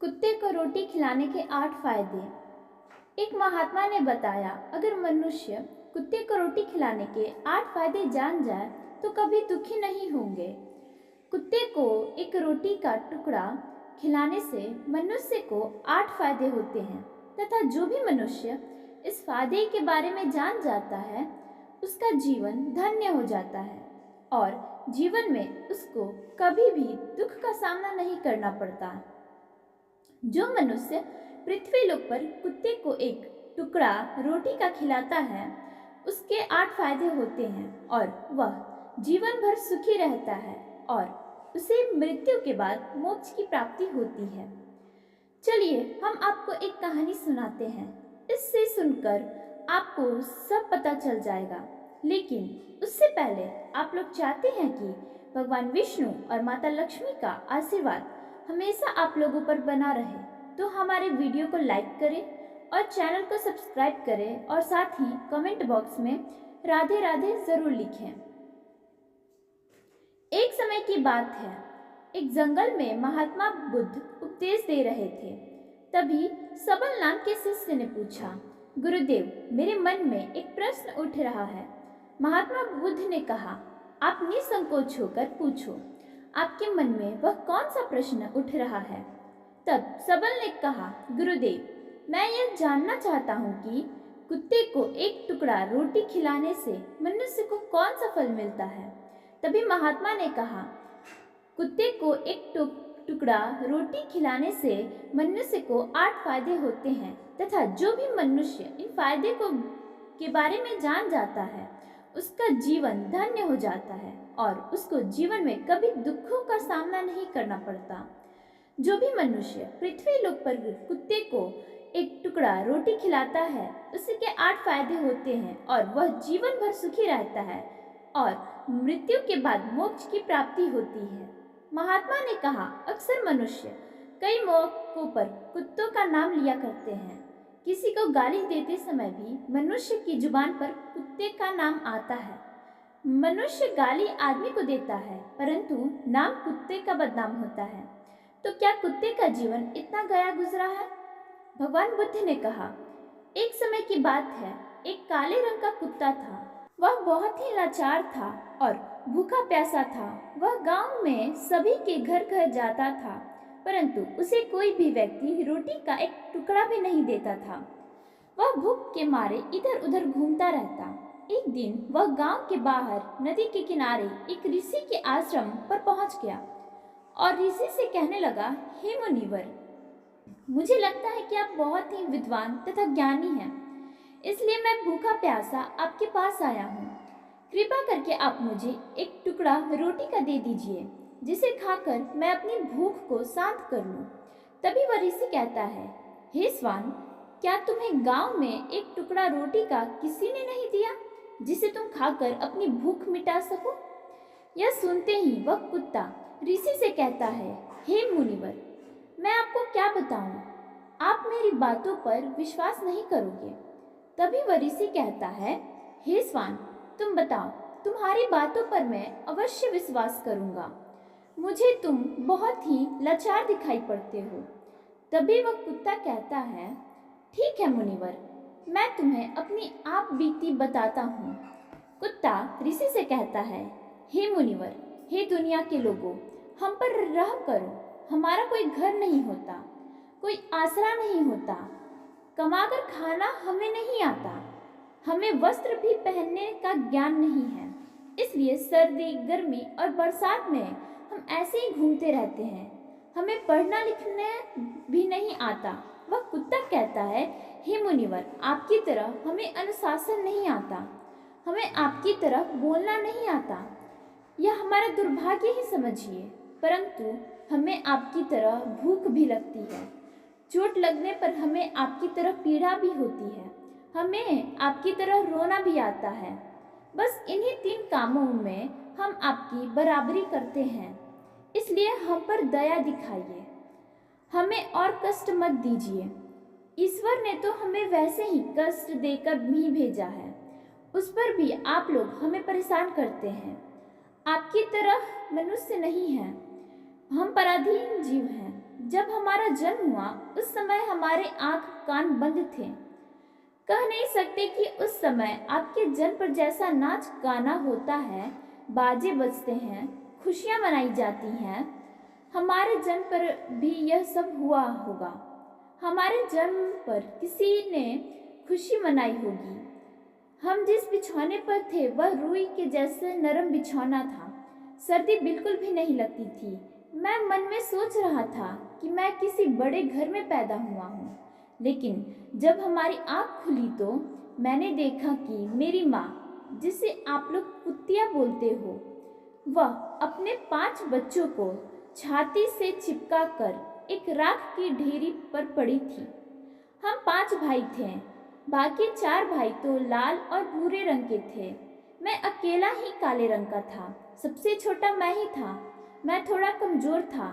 कुत्ते को रोटी खिलाने के 8 फायदे। एक महात्मा ने बताया, अगर मनुष्य कुत्ते को रोटी खिलाने के 8 फायदे जान जाए तो कभी दुखी नहीं होंगे। कुत्ते को एक रोटी का टुकड़ा खिलाने से मनुष्य को 8 फायदे होते हैं तथा जो भी मनुष्य इस फायदे के बारे में जान जाता है उसका जीवन धन्य हो जाता है और जीवन में उसको कभी भी दुख का सामना नहीं करना पड़ता। जो मनुष्य पृथ्वी लोक पर कुत्ते को एक टुकड़ा रोटी का खिलाता है उसके 8 फायदे होते हैं और वह जीवन भर सुखी रहता है और उसे मृत्यु के बाद मोक्ष की प्राप्ति होती है। चलिए हम आपको एक कहानी सुनाते हैं। इससे सुनकर आपको सब पता चल जाएगा, लेकिन उससे पहले आप लोग चाहते हैं कि भगवान विष्णु और माता लक्ष्मी का आशीर्वाद हमेशा आप लोगों पर बना रहे, तो हमारे वीडियो को लाइक करें और चैनल को सब्सक्राइब करें और साथ ही कमेंट बॉक्स में राधे राधे जरूर लिखें। एक समय की बात है, एक जंगल में महात्मा बुद्ध उपदेश दे रहे थे। तभी सबल नाम के शिष्य ने पूछा, गुरुदेव, मेरे मन में एक प्रश्न उठ रहा है। महात्मा बुद्ध ने कहा, आप निसंकोच होकर पूछो, आपके मन में वह कौन सा प्रश्न उठ रहा है। तब सबल ने कहा, गुरुदेव, मैं यह जानना चाहता हूँ कि कुत्ते को एक टुकड़ा रोटी खिलाने से मनुष्य को कौन सा फल मिलता है। तभी महात्मा ने कहा, कुत्ते को एक टुकड़ा रोटी खिलाने से मनुष्य को 8 फायदे होते हैं तथा जो भी मनुष्य इन फायदे के बारे में जान जाता है उसका जीवन धन्य हो जाता है और उसको जीवन में कभी दुखों का सामना नहीं करना पड़ता। जो भी मनुष्य पृथ्वी लोक पर कुत्ते को एक टुकड़ा रोटी खिलाता है उसके 8 फायदे होते हैं और वह जीवन भर सुखी रहता है और मृत्यु के बाद मोक्ष की प्राप्ति होती है। महात्मा ने कहा, अक्सर मनुष्य कई मौकों पर कुत्तों का नाम लिया करते हैं। किसी को गाली देते समय भी मनुष्य की जुबान पर कुत्ते का नाम आता है। मनुष्य गाली आदमी को देता है परंतु नाम कुत्ते का बदनाम होता है। तो क्या कुत्ते का जीवन इतना गया गुजरा है? भगवान बुद्ध ने कहा, एक समय की बात है, एक काले रंग का कुत्ता था। वह बहुत ही लाचार था और भूखा प्यासा था। वह गांव में सभी के घर घर जाता था परंतु उसे कोई भी व्यक्ति रोटी का एक टुकड़ा भी नहीं देता था। वह भूख के मारे इधर उधर घूमता रहता। एक दिन वह गांव के बाहर नदी के किनारे एक ऋषि के आश्रम पर पहुंच गया और ऋषि से कहने लगा, हे मुनिवर, मुझे लगता है कि आप बहुत ही विद्वान तथा ज्ञानी हैं, इसलिए मैं भूखा प्यासा आपके पास आया हूँ। कृपा करके आप मुझे एक टुकड़ा रोटी का दे दीजिए जिसे खाकर मैं अपनी भूख को शांत कर लूं। तभी वह ऋषि कहता है, हे स्वान, क्या तुम्हें गांव में एक टुकड़ा रोटी का किसी ने नहीं दिया जिसे तुम खाकर अपनी भूख मिटा सको? यह सुनते ही वह कुत्ता ऋषि से कहता है, हे मुनिवर, मैं आपको क्या बताऊं, आप मेरी बातों पर विश्वास नहीं करोगे। तभी वह ऋषि कहता है, हे स्वान, तुम बताओ, तुम्हारी बातों पर मैं अवश्य विश्वास करूंगा। मुझे तुम बहुत ही लाचार दिखाई पड़ते हो। तभी वह कुत्ता कहता है, ठीक है मुनिवर, मैं तुम्हें अपनी आप बीती बताता हूँ। कुत्ता ऋषि से कहता है, हे मुनिवर, हे दुनिया के लोगों, हम पर रहम करो। हमारा कोई घर नहीं होता, कोई आसरा नहीं होता, कमाकर खाना हमें नहीं आता, हमें वस्त्र भी पहनने का ज्ञान नहीं है, इसलिए सर्दी, गर्मी और बरसात में हम ऐसे ही घूमते रहते हैं। हमें पढ़ना लिखने भी नहीं आता। वह कुत्ता कहता है, हे मुनिवर, आपकी तरह हमें अनुशासन नहीं आता, हमें आपकी तरह बोलना नहीं आता। यह हमारा दुर्भाग्य ही समझिए, परंतु हमें आपकी तरह भूख भी लगती है। चोट लगने पर हमें आपकी तरह पीड़ा भी होती है। हमें आपकी तरह रोना भी आता है। बस इन्हीं 3 कामों में हम आपकी बराबरी करते हैं, इसलिए हम पर दया दिखाइए, हमें और कष्ट मत दीजिए। ईश्वर ने तो हमें वैसे ही कष्ट देकर भी भेजा है, उस पर भी आप लोग हमें परेशान करते हैं। आपकी तरह मनुष्य नहीं हैं, हम पराधीन जीव हैं। जब हमारा जन्म हुआ उस समय हमारे आंख कान बंद थे। कह नहीं सकते कि उस समय आपके जन्म पर जैसा नाच गाना होता है, बाजे बजते हैं, खुशियाँ मनाई जाती हैं, हमारे जन्म पर भी यह सब हुआ होगा। हमारे जन्म पर किसी ने खुशी मनाई होगी। हम जिस बिछौने पर थे वह रुई के जैसे नरम बिछौना था। सर्दी बिल्कुल भी नहीं लगती थी। मैं मन में सोच रहा था कि मैं किसी बड़े घर में पैदा हुआ हूँ। लेकिन जब हमारी आँख खुली तो मैंने देखा कि मेरी माँ, जिसे आप लोग कुत्तिया बोलते हो, वह अपने 5 बच्चों को छाती से चिपका कर एक राख की ढेरी पर पड़ी थी। हम 5 भाई थे, बाकी 4 भाई तो लाल और भूरे रंग के थे। मैं अकेला ही काले रंग का था। सबसे छोटा मैं ही था। मैं थोड़ा कमज़ोर था।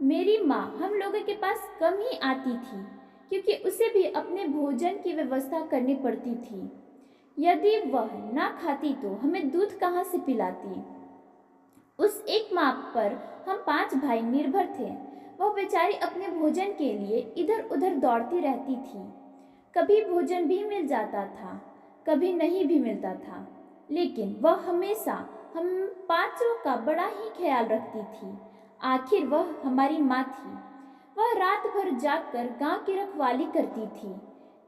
मेरी माँ हम लोगों के पास कम ही आती थी क्योंकि उसे भी अपने भोजन की व्यवस्था करनी पड़ती थी। यदि वह ना खाती तो हमें दूध कहाँ से पिलाती। उस एक माँ पर हम 5 भाई निर्भर थे। वह बेचारी अपने भोजन के लिए इधर उधर दौड़ती रहती थी। कभी भोजन भी मिल जाता था, कभी नहीं भी मिलता था, लेकिन वह हमेशा हम 5 का बड़ा ही ख्याल रखती थी। आखिर वह हमारी माँ थी। वह रात भर जागकर गांव की रखवाली करती थी।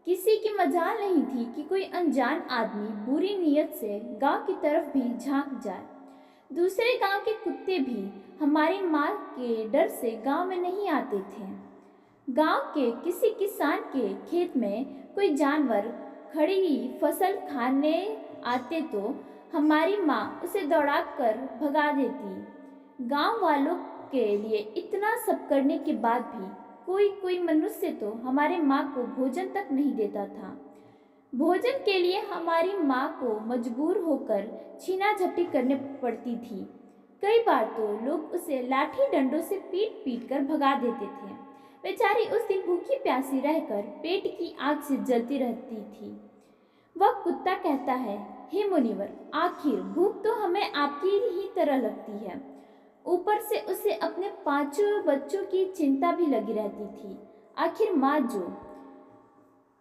किसी की मजाल नहीं थी कि कोई अनजान आदमी बुरी नीयत से गांव की तरफ भी झांक जाए। दूसरे गांव के कुत्ते भी हमारी माँ के डर से गांव में नहीं आते थे। गांव के किसी किसान के खेत में कोई जानवर खड़ी फसल खाने आते तो हमारी माँ उसे दौड़ाकर भगा देती। गांव वालों के लिए इतना सब करने के बाद भी कोई कोई मनुष्य तो हमारे माँ को भोजन तक नहीं देता था। भोजन के लिए हमारी माँ को मजबूर होकर छीना झपटी करने पड़ती थी। कई बार तो लोग उसे लाठी डंडों से पीट पीट कर भगा देते थे। बेचारी उस दिन भूखी प्यासी रहकर पेट की आग से जलती रहती थी। वह कुत्ता कहता है, हे मुनिवर, आखिर भूख तो हमें आपकी ही तरह लगती है। ऊपर से उसे अपने 5 बच्चों की चिंता भी लगी रहती थी। आखिर माँ जो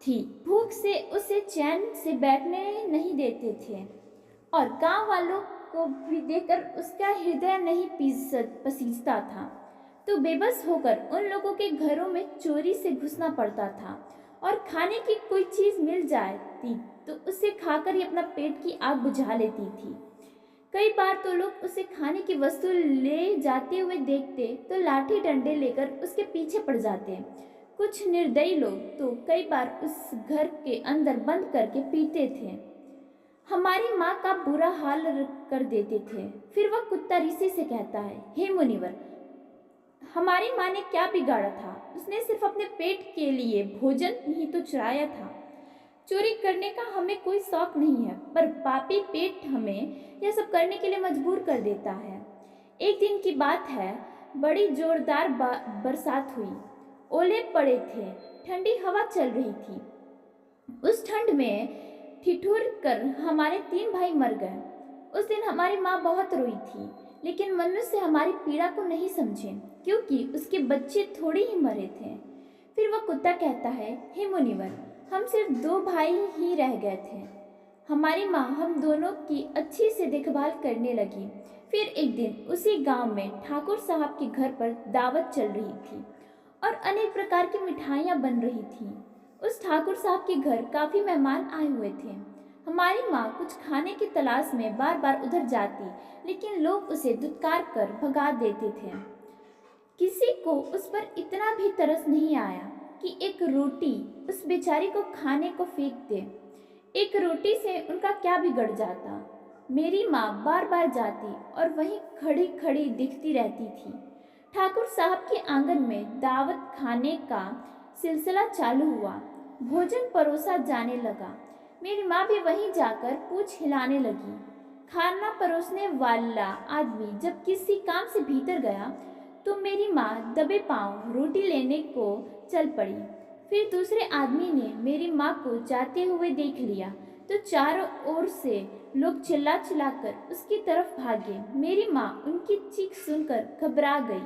थी भूख से उसे चैन से बैठने नहीं देते थे और गांव वालों को भी देखकर उसका हृदय नहीं पसीजता था, तो बेबस होकर उन लोगों के घरों में चोरी से घुसना पड़ता था और खाने की कोई चीज़ मिल जाती तो उसे खाकर ही अपना पेट की आग बुझा लेती थी। कई बार तो लोग उसे खाने की वस्तु ले जाते हुए देखते तो लाठी डंडे लेकर उसके पीछे पड़ जाते। कुछ निर्दयी लोग तो कई बार उस घर के अंदर बंद करके पीते थे। हमारी माँ का बुरा हाल कर देते थे। फिर वह कुत्ता ऋषि से कहता है, हे मुनिवर, हमारी माँ ने क्या बिगाड़ा था? उसने सिर्फ अपने पेट के लिए भोजन ही तो चुराया था। चोरी करने का हमें कोई शौक नहीं है, पर पापी पेट हमें यह सब करने के लिए मजबूर कर देता है। एक दिन की बात है, बड़ी जोरदार बरसात हुई। ओले पड़े थे, ठंडी हवा चल रही थी। उस ठंड में ठिठुर कर हमारे 3 भाई मर गए। उस दिन हमारी माँ बहुत रोई थी, लेकिन मनुष्य हमारी पीड़ा को नहीं समझे क्योंकि उसके बच्चे थोड़े ही मरे थे। फिर वह कुत्ता कहता है, हे मुनिवर, हम सिर्फ 2 भाई ही रह गए थे। हमारी माँ हम दोनों की अच्छी से देखभाल करने लगी। फिर एक दिन उसी गांव में ठाकुर साहब के घर पर दावत चल रही थी और अनेक प्रकार की मिठाइयाँ बन रही थीं। उस ठाकुर साहब के घर काफ़ी मेहमान आए हुए थे। हमारी माँ कुछ खाने की तलाश में बार बार उधर जाती, लेकिन लोग उसे दुत्कार कर भगा देते थे। किसी को उस पर इतना भी तरस नहीं आया कि एक रोटी उस बेचारी को खाने को फेंक दे। एक रोटी से उनका क्या बिगड़ जाता। मेरी माँ बार बार जाती और वहीं खड़ी खड़ी दिखती रहती थी। ठाकुर साहब के आंगन में दावत खाने का सिलसिला चालू हुआ। भोजन परोसा जाने लगा। मेरी माँ भी वहीं जाकर पूँछ हिलाने लगी। खाना परोसने वाला आदमी जब किसी काम से भीतर गया तो मेरी माँ दबे पांव रोटी लेने को चल पड़ी। फिर दूसरे आदमी ने मेरी माँ को जाते हुए देख लिया तो चारों ओर से लोग चिल्ला चिल्लाकर उसकी तरफ भागे। मेरी माँ उनकी चीख सुनकर घबरा गई।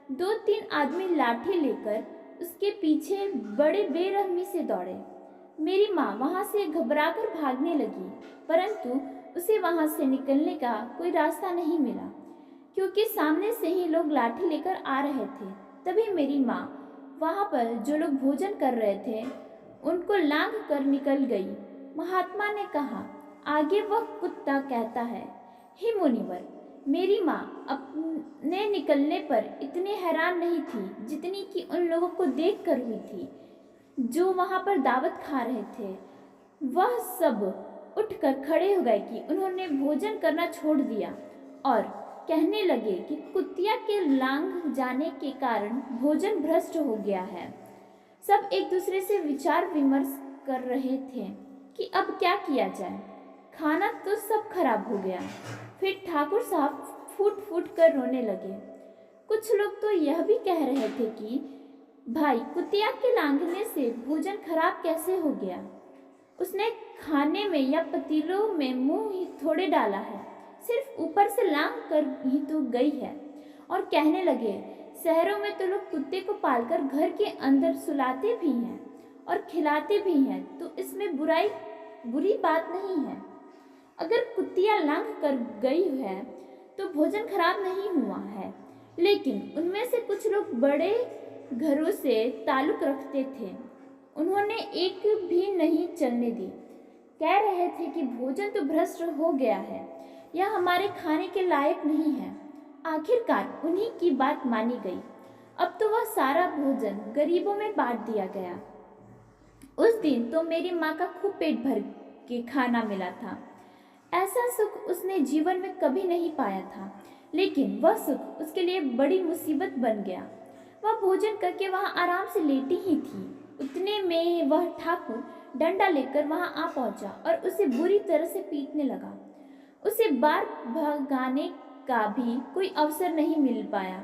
2-3 आदमी लाठी लेकर उसके पीछे बड़े बेरहमी से दौड़े। मेरी माँ वहाँ से घबराकर भागने लगी, परंतु उसे वहाँ से निकलने का कोई रास्ता नहीं मिला, क्योंकि सामने से ही लोग लाठी लेकर आ रहे थे। तभी मेरी माँ वहाँ पर जो लोग भोजन कर रहे थे उनको लांघ कर निकल गई। महात्मा ने कहा, आगे वह कुत्ता कहता है, हे मुनिवर, मेरी माँ अपने निकलने पर इतनी हैरान नहीं थी जितनी कि उन लोगों को देखकर हुई थी जो वहाँ पर दावत खा रहे थे। वह सब उठकर खड़े हो गए कि उन्होंने भोजन करना छोड़ दिया और कहने लगे कि कुतिया के लांघ जाने के कारण भोजन भ्रष्ट हो गया है। सब एक दूसरे से विचार विमर्श कर रहे थे कि अब क्या किया जाए। खाना तो सब खराब हो गया। फिर ठाकुर साहब फूट फूट कर रोने लगे। कुछ लोग तो यह भी कह रहे थे कि भाई, कुतिया के लांघने से भोजन खराब कैसे हो गया? उसने खाने में या पतीलों में मुंह ही थोड़े डाला है, सिर्फ ऊपर से लांघ कर ही तो गई है। और कहने लगे, शहरों में तो लोग कुत्ते को पालकर घर के अंदर सुलाते भी हैं और खिलाते भी हैं, तो इसमें बुरी बात नहीं है। अगर कुतिया लांघ कर गई है तो भोजन खराब नहीं हुआ है। लेकिन उनमें से कुछ लोग बड़े घरों से ताल्लुक रखते थे, उन्होंने एक भी नहीं चलने दी। कह रहे थे कि भोजन तो भ्रष्ट हो गया है, यह हमारे खाने के लायक नहीं है। आखिरकार उन्हीं की बात मानी गई। अब तो वह सारा भोजन गरीबों में बांट दिया गया। उस दिन तो मेरी माँ का खूब पेट भर के खाना मिला था। ऐसा सुख उसने जीवन में कभी नहीं पाया था, लेकिन वह सुख उसके लिए बड़ी मुसीबत बन गया। वह भोजन करके वहाँ आराम से लेटी ही थी। उतने में वह ठाकुर डंडा लेकर वहाँ आ पहुँचा और उसे बुरी तरह से पीटने लगा। उसे बार भगाने का भी कोई अवसर नहीं मिल पाया।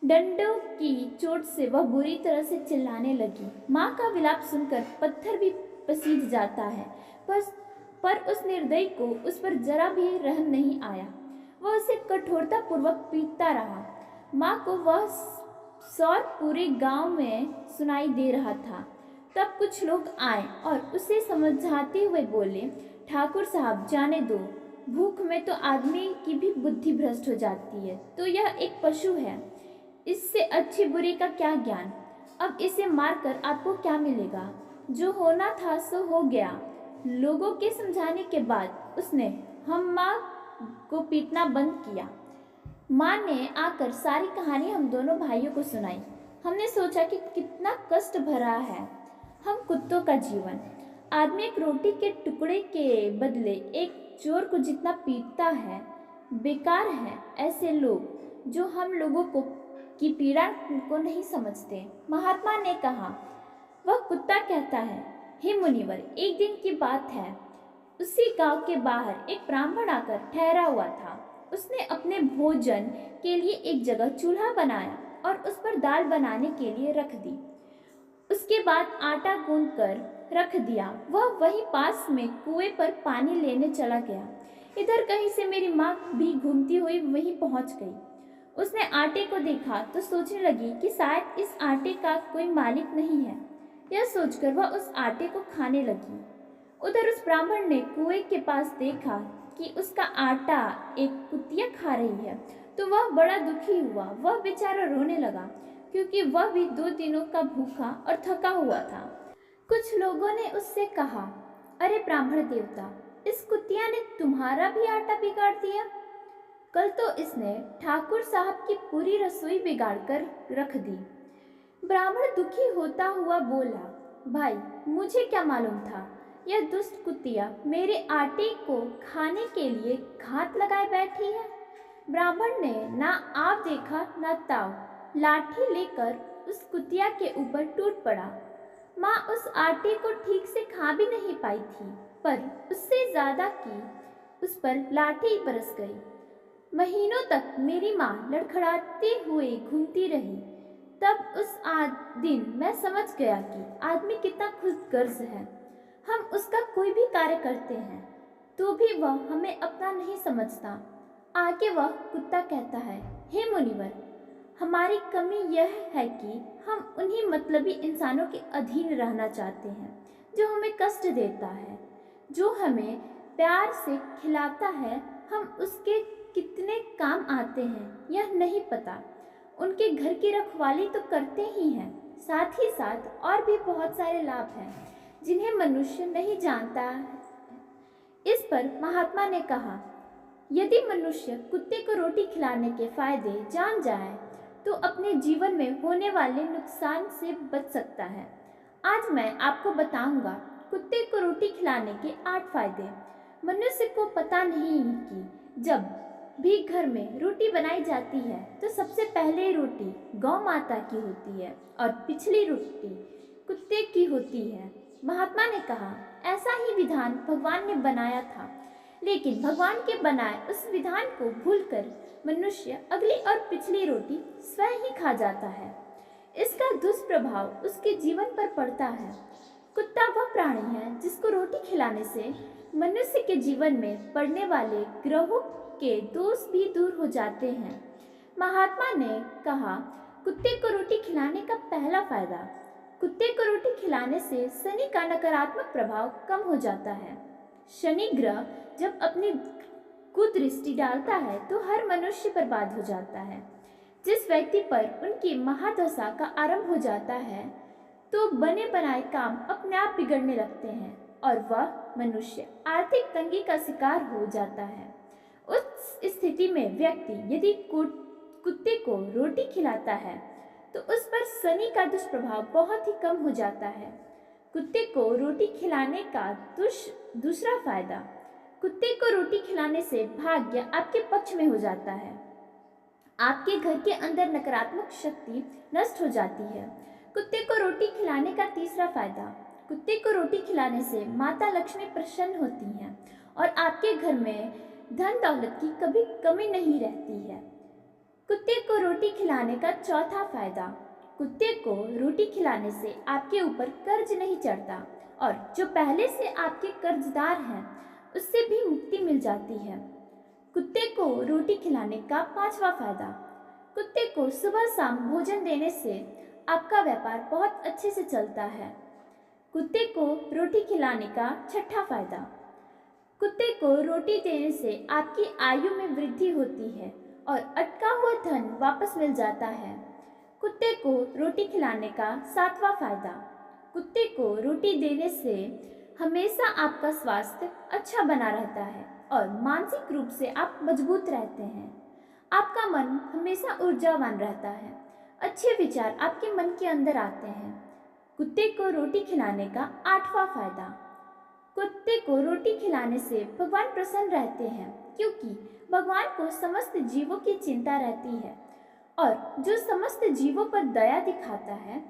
डंडों की चोट से वह बुरी तरह से चिल्लाने लगी। माँ का विलाप सुनकर पत्थर भी पसीज जाता है, पर उस निर्दयी को उस पर जरा भी रहम नहीं आया। वह उसे कठोरता पूर्वक पीटता रहा। माँ को वह शौर पूरे गांव में सुनाई दे रहा था। तब कुछ लोग आए और उसे समझाते हुए बोले, ठाकुर साहब, जाने दो, भूख में तो आदमी की भी बुद्धि भ्रष्ट हो जाती है, तो यह एक पशु है, इससे अच्छी बुरी का क्या ज्ञान। अब इसे मारकर आपको क्या मिलेगा? जो होना था सो हो गया। लोगों के समझाने के बाद उसने हम माँ को पीटना बंद किया। माँ ने आकर सारी कहानी हम दोनों भाइयों को सुनाई। हमने सोचा कि कितना कष्ट भरा है हम कुत्तों का जीवन। आदमी एक रोटी के टुकड़े के बदले एक चोर को जितना पीटता है, बेकार है ऐसे लोग जो हम लोगों को की पीड़ा को नहीं समझते। महात्मा ने कहा, वह कुत्ता कहता है, हे मुनिवर, एक दिन की बात है, उसी गांव के बाहर एक ब्राह्मण आकर ठहरा हुआ था। उसने अपने भोजन के लिए एक जगह चूल्हा बनाया और उस पर दाल बनाने के लिए रख दी। उसके बाद आटा गूंद कर रख दिया। वह वहीं पास में कुएं पर पानी लेने चला गया। इधर कहीं से मेरी माँ भी घूमती हुई वहीं पहुंच गई। उसने आटे को देखा तो सोचने लगी कि शायद इस आटे का कोई मालिक नहीं है। यह सोचकर वह उस आटे को खाने लगी। उधर उस ब्राह्मण ने कुएं के पास देखा कि उसका आटा एक कुतिया खा रही है, तो वह बड़ा दुखी हुआ। वह बेचारा रोने लगा, क्योंकि वह भी 2 दिनों का भूखा और थका हुआ था। कुछ लोगों ने उससे कहा, अरे ब्राह्मण देवता, इस कुतिया ने तुम्हारा भी आटा बिगाड़ दिया। कल तो इसने ठाकुर साहब की पूरी रसोई बिगाड़ कर रख दी। ब्राह्मण दुखी होता हुआ बोला, भाई, मुझे क्या मालूम था यह दुष्ट कुतिया मेरे आटे को खाने के लिए घात लगाए बैठी है। ब्राह्मण ने ना आव देखा ना ताव, लाठी लेकर उस कुतिया के ऊपर टूट पड़ा। माँ उस आटे को ठीक से खा भी नहीं पाई थी, पर उससे ज्यादा की उस पर लाठी बरस गई। महीनों तक मेरी माँ लड़खड़ाते हुए घूमती रही। तब उस दिन मैं समझ गया कि आदमी कितना खुदगर्ज है। हम उसका कोई भी कार्य करते हैं तो भी वह हमें अपना नहीं समझता। आगे वह कुत्ता कहता है, हे मुनिवर, हमारी कमी यह है कि हम उन्हीं मतलबी इंसानों के अधीन रहना चाहते हैं जो हमें कष्ट देता है। जो हमें प्यार से खिलाता है, हम उसके कितने काम आते हैं यह नहीं पता। उनके घर की रखवाली तो करते ही हैं, साथ ही साथ और भी बहुत सारे लाभ हैं जिन्हें मनुष्य नहीं जानता है। इस पर महात्मा ने कहा, यदि मनुष्य कुत्ते को रोटी खिलाने के फायदे जान जाए तो अपने जीवन में होने वाले नुकसान से बच सकता है। आज मैं आपको बताऊंगा कुत्ते को रोटी खिलाने के 8 फायदे। मनुष्य को पता नहीं कि जब भी घर में रोटी बनाई जाती है तो सबसे पहले रोटी गौ माता की होती है और पिछली रोटी कुत्ते की होती है। महात्मा ने कहा, ऐसा ही विधान भगवान ने बनाया था, लेकिन भगवान के बनाए उस विधान को भूलकर मनुष्य अगली और पिछली रोटी स्वयं ही खा जाता है। इसका दुष्प्रभाव उसके जीवन पर पड़ता है। कुत्ता वह प्राणी है जिसको रोटी खिलाने से मनुष्य के जीवन में पड़ने वाले ग्रहों के दोष भी दूर हो जाते हैं। महात्मा ने कहा, कुत्ते को रोटी खिलाने का पहला फायदा, कुत्ते को रोटी खिलाने से शनि का नकारात्मक प्रभाव कम हो जाता है। शनि ग्रह जब अपनी कुदृष्टि डालता है तो हर मनुष्य बर्बाद हो जाता है। जिस व्यक्ति पर उनकी महादशा का आरंभ हो जाता है तो बने बनाए काम अपने आप बिगड़ने लगते हैं और वह मनुष्य आर्थिक तंगी का शिकार हो जाता है। उस स्थिति में व्यक्ति यदि कुत्ते को रोटी खिलाता है तो उस पर शनि का दुष्प्रभाव बहुत ही कम हो जाता है। कुत्ते को रोटी खिलाने का दूसरा फायदा, कुत्ते को रोटी खिलाने से भाग्य आपके पक्ष में हो जाता है। आपके घर के अंदर नकारात्मक शक्ति नष्ट हो जाती है। कुत्ते को रोटी खिलाने का तीसरा फायदा, कुत्ते को रोटी खिलाने से माता लक्ष्मी प्रसन्न होती हैं और आपके घर में धन दौलत की कभी कमी नहीं रहती है। कुत्ते को रोटी खिलाने का चौथा फायदा, कुत्ते को रोटी खिलाने से आपके ऊपर कर्ज नहीं चढ़ता और जो पहले से आपके कर्जदार हैं उससे भी मुक्ति मिल जाती है। कुत्ते को रोटी खिलाने का पांचवा फायदा, कुत्ते को सुबह शाम भोजन देने से आपका व्यापार बहुत अच्छे से चलता है। कुत्ते को रोटी खिलाने का छठा फायदा, कुत्ते को रोटी देने से आपकी आयु में वृद्धि होती है और अटका हुआ धन वापस मिल जाता है। कुत्ते को रोटी खिलाने का सातवां फायदा, कुत्ते को रोटी देने से हमेशा आपका स्वास्थ्य अच्छा बना रहता है और मानसिक रूप से आप मजबूत रहते हैं। आपका मन हमेशा ऊर्जावान रहता है, अच्छे विचार आपके मन के अंदर आते हैं। कुत्ते को रोटी खिलाने का आठवां फायदा, कुत्ते को रोटी खिलाने से भगवान प्रसन्न रहते हैं क्योंकि भगवान को समस्त जीवों की चिंता रहती है और जो समस्त जीवों पर दया दिखाता है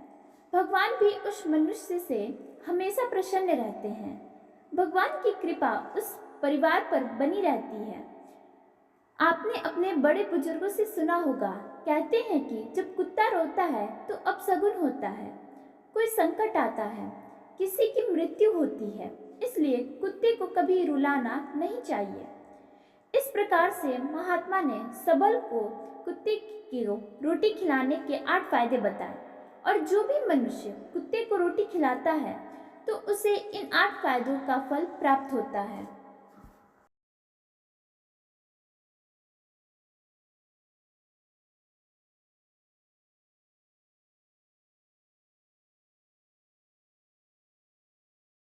भगवान भी उस मनुष्य से हमेशा प्रसन्न रहते हैं। भगवान की कृपा उस परिवार पर बनी रहती है। आपने अपने बड़े बुजुर्गों से सुना होगा, कहते हैं कि जब कुत्ता रोता है तो अपशगुन होता है, कोई संकट आता है, किसी की मृत्यु होती है, इसलिए कुत्ते को कभी रुलाना नहीं चाहिए। इस प्रकार से महात्मा ने सबल को कुत्ते की रोटी खिलाने के 8 फायदे बताए और जो भी मनुष्य कुत्ते को रोटी खिलाता है तो उसे इन 8 फायदों का फल प्राप्त होता है।